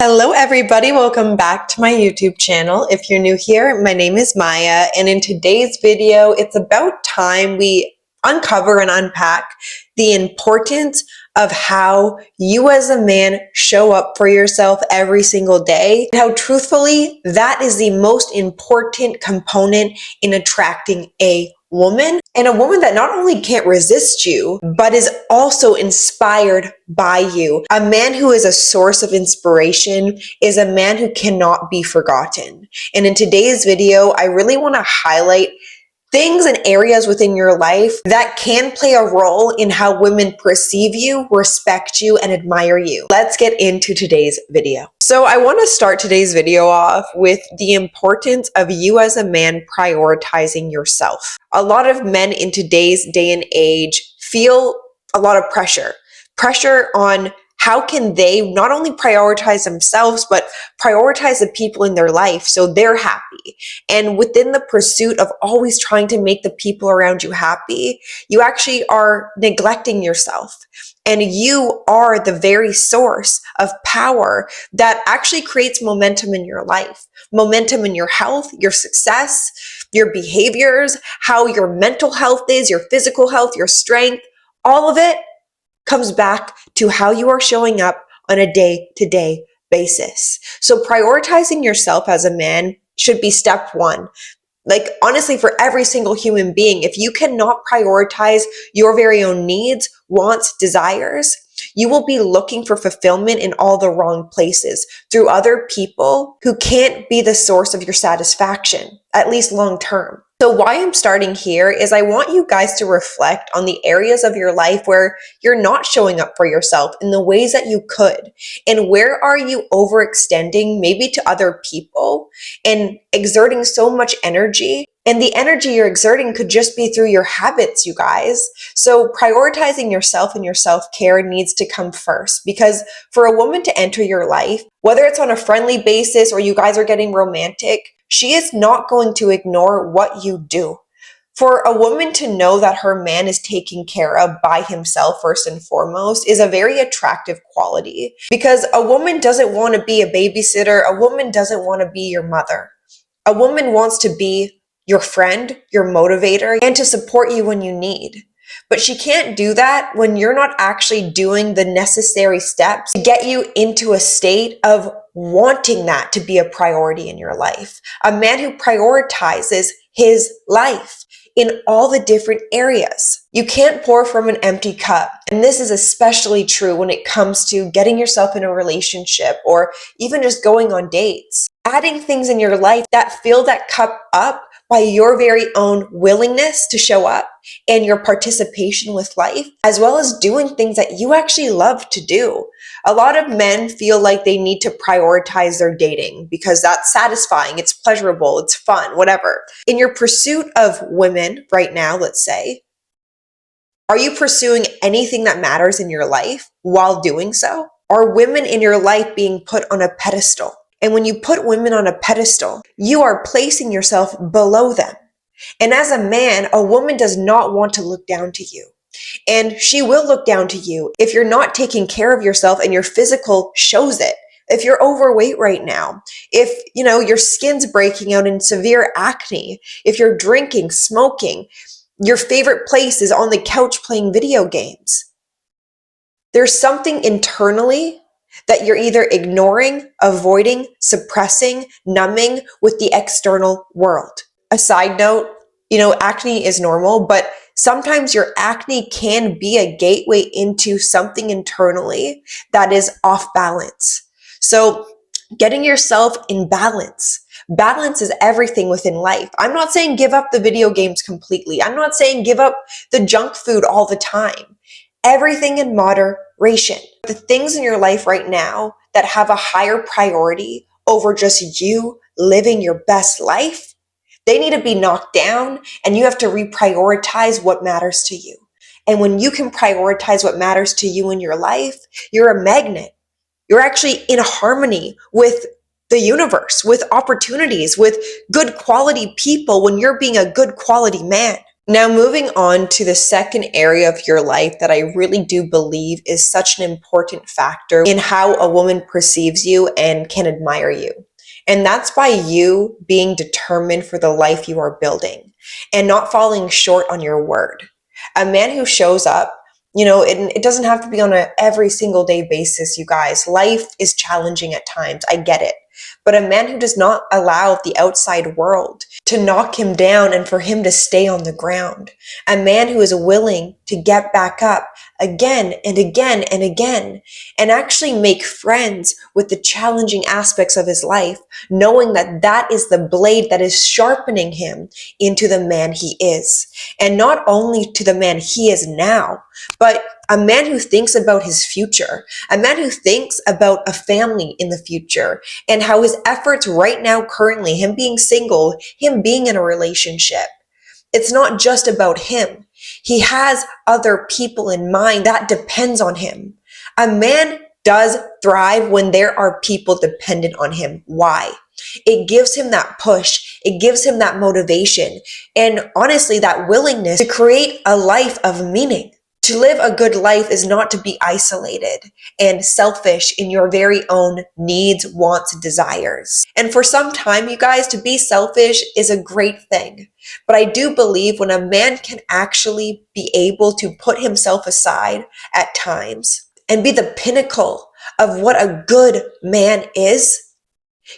Hello everybody, welcome back to my YouTube channel. If you're new here, my name is Maya, and in today's video, it's about time we uncover and unpack the importance of how you as a man show up for yourself every single day, and how truthfully that is the most important component in attracting a woman, and a woman that not only can't resist you, but is also inspired by you. A man who is a source of inspiration is a man who cannot be forgotten. And in today's video, I really want to highlight things and areas within your life that can play a role in how women perceive you, respect you, and admire you. Let's get into today's video. So I want to start today's video off with the importance of you as a man prioritizing yourself. A lot of men in today's day and age feel a lot of pressure on how can they not only prioritize themselves, but prioritize the people in their life so they're happy. And within the pursuit of always trying to make the people around you happy, you actually are neglecting yourself. And you are the very source of power that actually creates momentum in your life, momentum in your health, your success, your behaviors, how your mental health is, your physical health, your strength, all of it comes back to how you are showing up on a day-to-day basis. So prioritizing yourself as a man should be step one. Like honestly, for every single human being, if you cannot prioritize your very own needs, wants, desires, you will be looking for fulfillment in all the wrong places through other people who can't be the source of your satisfaction, at least long term. So why I'm starting here is I want you guys to reflect on the areas of your life where you're not showing up for yourself in the ways that you could. And where are you overextending maybe to other people and exerting so much energy? And the energy you're exerting could just be through your habits, you guys. So prioritizing yourself and your self-care needs to come first, because for a woman to enter your life, whether it's on a friendly basis or you guys are getting romantic, she is not going to ignore what you do. For a woman to know that her man is taken care of by himself first and foremost is a very attractive quality, because a woman doesn't want to be a babysitter. A woman doesn't want to be your mother. A woman wants to be your friend, your motivator, and to support you when you need. But she can't do that when you're not actually doing the necessary steps to get you into a state of wanting that to be a priority in your life. A man who prioritizes his life in all the different areas. You can't pour from an empty cup. And this is especially true when it comes to getting yourself in a relationship or even just going on dates. Adding things in your life that fill that cup up by your very own willingness to show up and your participation with life, as well as doing things that you actually love to do. A lot of men feel like they need to prioritize their dating because that's satisfying, it's pleasurable, it's fun, whatever. In your pursuit of women right now, let's say, are you pursuing anything that matters in your life while doing so? Are women in your life being put on a pedestal? And when you put women on a pedestal, you are placing yourself below them. And as a man, a woman does not want to look down to you. And she will look down to you if you're not taking care of yourself and your physical shows it. If you're overweight right now, if your skin's breaking out in severe acne, if you're drinking, smoking, your favorite place is on the couch playing video games. There's something internally that you're either ignoring, avoiding, suppressing, numbing with the external world. A side note, acne is normal, but sometimes your acne can be a gateway into something internally that is off balance. So getting yourself in balance. Balance is everything within life. I'm not saying give up the video games completely. I'm not saying give up the junk food all the time. Everything in moderation. The things in your life right now that have a higher priority over just you living your best life, they need to be knocked down, and you have to reprioritize what matters to you. And when you can prioritize what matters to you in your life, you're a magnet. You're actually in harmony with the universe, with opportunities, with good quality people when you're being a good quality man. Now, moving on to the second area of your life that I really do believe is such an important factor in how a woman perceives you and can admire you. And that's by you being determined for the life you are building and not falling short on your word. A man who shows up, it doesn't have to be on a every single day basis, you guys. Life is challenging at times. I get it. But a man who does not allow the outside world to knock him down and for him to stay on the ground. A man who is willing to get back up again and again and again and actually make friends with the challenging aspects of his life, knowing that that is the blade that is sharpening him into the man he is. And not only to the man he is now, but a man who thinks about his future, a man who thinks about a family in the future and how his efforts right now, currently, him being single, him being in a relationship, it's not just about him. He has other people in mind that depends on him. A man does thrive when there are people dependent on him. Why? It gives him that push. It gives him that motivation. And honestly, that willingness to create a life of meaning. To live a good life is not to be isolated and selfish in your very own needs, wants, desires. And for some time, you guys, to be selfish is a great thing. But I do believe when a man can actually be able to put himself aside at times and be the pinnacle of what a good man is,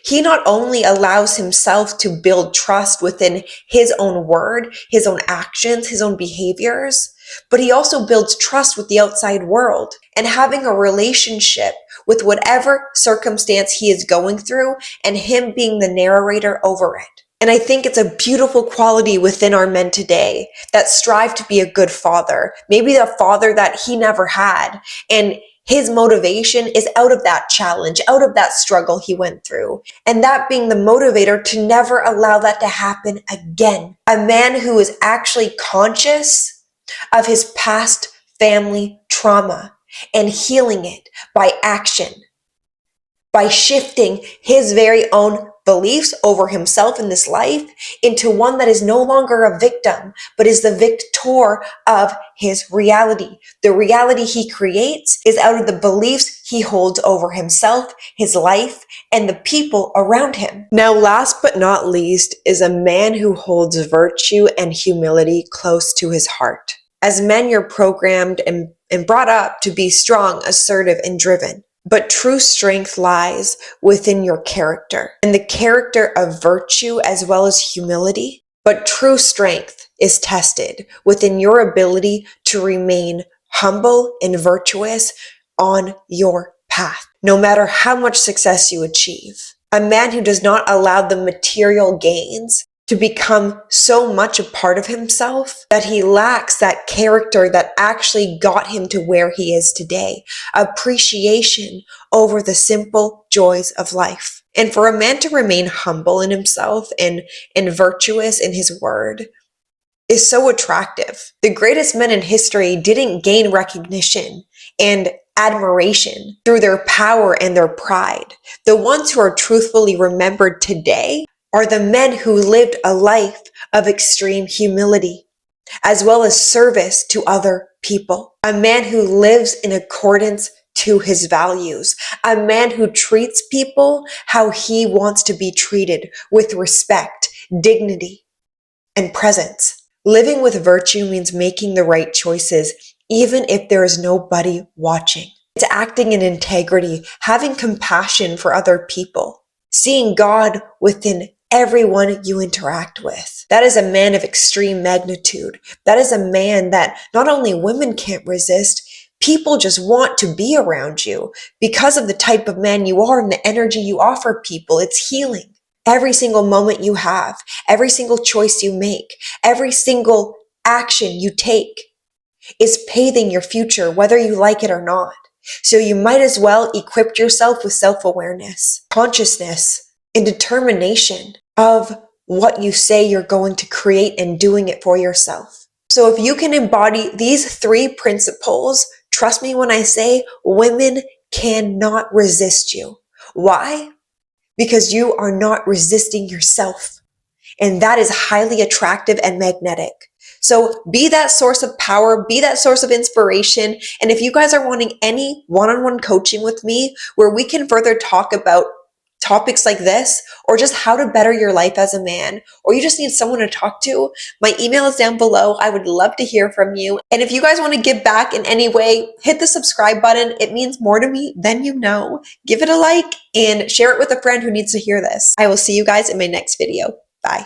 he not only allows himself to build trust within his own word, his own actions, his own behaviors, but he also builds trust with the outside world and having a relationship with whatever circumstance he is going through and him being the narrator over it. And I think it's a beautiful quality within our men today that strive to be a good father, maybe a father that he never had. And his motivation is out of that challenge, out of that struggle he went through. And that being the motivator to never allow that to happen again. A man who is actually conscious of his past family trauma and healing it by action, by shifting his very own beliefs over himself in this life into one that is no longer a victim, but is the victor of his reality. The reality he creates is out of the beliefs he holds over himself, his life, and the people around him. Now, last but not least is a man who holds virtue and humility close to his heart. As men, you're programmed and brought up to be strong, assertive, and driven. But true strength lies within your character and the character of virtue as well as humility. But true strength is tested within your ability to remain humble and virtuous on your path, no matter how much success you achieve. A man who does not allow the material gains to become so much a part of himself that he lacks that character that actually got him to where he is today. Appreciation over the simple joys of life. And for a man to remain humble in himself and virtuous in his word is so attractive. The greatest men in history didn't gain recognition and admiration through their power and their pride. The ones who are truthfully remembered today are the men who lived a life of extreme humility, as well as service to other people. A man who lives in accordance to his values. A man who treats people how he wants to be treated, with respect, dignity, and presence. Living with virtue means making the right choices, even if there is nobody watching. It's acting in integrity, having compassion for other people, seeing God within everyone you interact with. That is a man of extreme magnitude. That is a man that not only women can't resist, people just want to be around you because of the type of man you are and the energy you offer people. It's healing. Every single moment you have, every single choice you make, every single action you take is paving your future, whether you like it or not. So you might as well equip yourself with self-awareness, consciousness, and determination of what you say you're going to create and doing it for yourself. So if you can embody these 3 principles, trust me when I say women cannot resist you. Why? Because you are not resisting yourself. And that is highly attractive and magnetic. So be that source of power, be that source of inspiration. And if you guys are wanting any one-on-one coaching with me where we can further talk about topics like this, or just how to better your life as a man, or you just need someone to talk to, my email is down below. I would love to hear from you. And if you guys want to give back in any way, hit the subscribe button. It means more to me than you know. Give it a like and share it with a friend who needs to hear this. I will see you guys in my next video. Bye.